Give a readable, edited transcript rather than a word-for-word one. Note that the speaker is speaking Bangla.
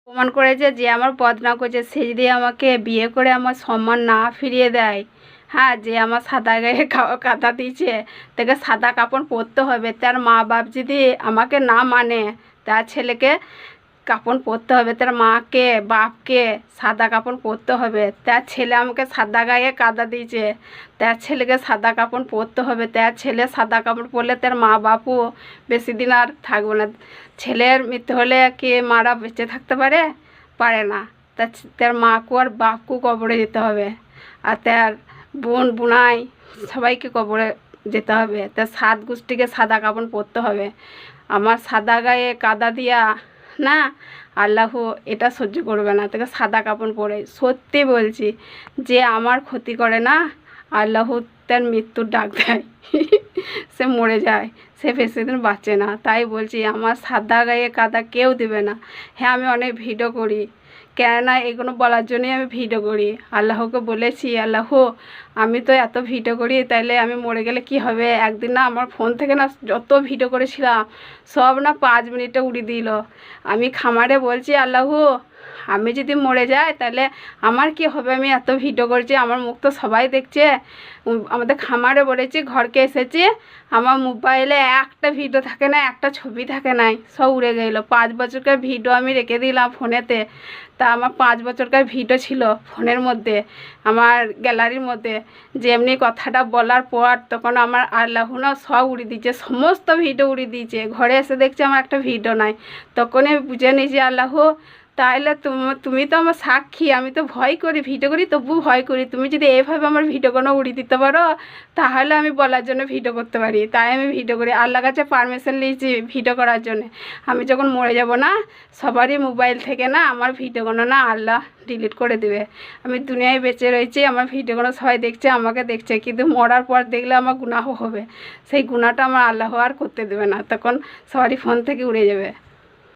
প্রমাণ করেছে যে আমার বদনাম করেছে, সে যদি আমাকে বিয়ে করে আমার সম্মান না ফিরিয়ে দেয়, হ্যাঁ, যে আমার সাদা গায়ে কাঁথা দিয়েছে তাকে সাদা কাপড় পরতে হবে। তার মা বাপ যদি আমাকে না মানে, তার ছেলেকে কাপড় পরতে হবে, তার মাকে বাপকে সাদা কাপড় পরতে হবে। তার ছেলে আমাকে সাদা গায়ে কাদা দিয়েছে, তার ছেলেকে সাদা কাপড় পরতে হবে। তার ছেলে সাদা কাপড় পরলে তার মা বাপও বেশি দিন আর থাকবে না। ছেলের মৃত্যু হলে কি মারা বেঁচে থাকতে পারে? পারে না। তার মাকেও আর বাপকেও কবরে যেতে হবে, আর তার বোন বুনাই সবাইকে কবরে যেতে হবে। তার 7 গোষ্ঠীকে সাদা কাপড় পরতে হবে। আমার সাদা গায়ে কাদা দিয়া না, আল্লাহ এটা সহ্য করবে না। তাকে সাদা কাপড় পরে, সত্যি বলছি, যে আমার ক্ষতি করে না, আল্লাহ তার মৃত্যুর ডাক দেয়। সে মরে যায়, সে বেশি দিন বাঁচে না। তাই বলছি আমার সাদা গায়ে কাদা কেউ দেবে না। হ্যাঁ, আমি অনেক ভিডিও করি, কেননা এগুলো বলার জন্যই আমি ভিডিও করি। আল্লাহকে বলেছি, আল্লাহ আমি তো এত ভিডিও করি, তাইলে আমি মরে গেলে কি হবে? একদিন না আমার ফোন থেকে না যত ভিডিও করেছিলাম সব না 5 মিনিটে উড়িয়ে দিল। আমি খামারে বলছি, আল্লাহ আমি যদি মরে যাই তাহলে আমার কি হবে? আমি এত ভিডিও করছি, আমার মুখ তো সবাই দেখছে। আমাদের খামারে বলেছি, ঘরকে এসেছি, আমার মোবাইলে একটা ভিডিও থাকে না, একটা ছবি থাকে নাই, সব উড়ে গেলো। 5 বছরকার ভিডিও আমি রেখে দিলাম ফোনেতে। তা আমার 5 বছরকার ভিডিও ছিল ফোনের মধ্যে, আমার গ্যালারির মধ্যে। যেমনি কথাটা বলার পর তখন আমার আল্লাহ না সব উড়িয়ে দিয়েছে, সমস্ত ভিডিও উড়িয়ে দিয়েছে। ঘরে এসে দেখছি আমার একটা ভিডিও নাই। তখনই আমি বুঝে নিয়েছি, আল্লাহ তাহলে তুমি তো আমার সাক্ষী, আমি তো ভয় করি, ভিডিও করি তবু ভয় করি। তুমি যদি এইভাবে আমার ভিডিওগুলো উড়িয়ে দিতে পারো, তাহলে আমি বলার জন্য ভিডিও করতে পারি। তাই আমি ভিডিও করি, আল্লাহর কাছে পারমিশন নিয়েছি ভিডিও করার জন্য। আমি যখন মরে যাব না, সবারই মোবাইল থেকে না আমার ভিডিওগুলো না আল্লাহ ডিলিট করে দেবে। আমি দুনিয়ায় বেঁচে রয়েছি, আমার ভিডিওগুলো সবাই দেখছে, আমাকে দেখছে, কিন্তু মরার পর দেখলে আমার গুনাহ হবে। সেই গুনাহটা আমার আল্লাহ আর করতে দেবে না, তখন সবারই ফোন থেকে উড়ে যাবে।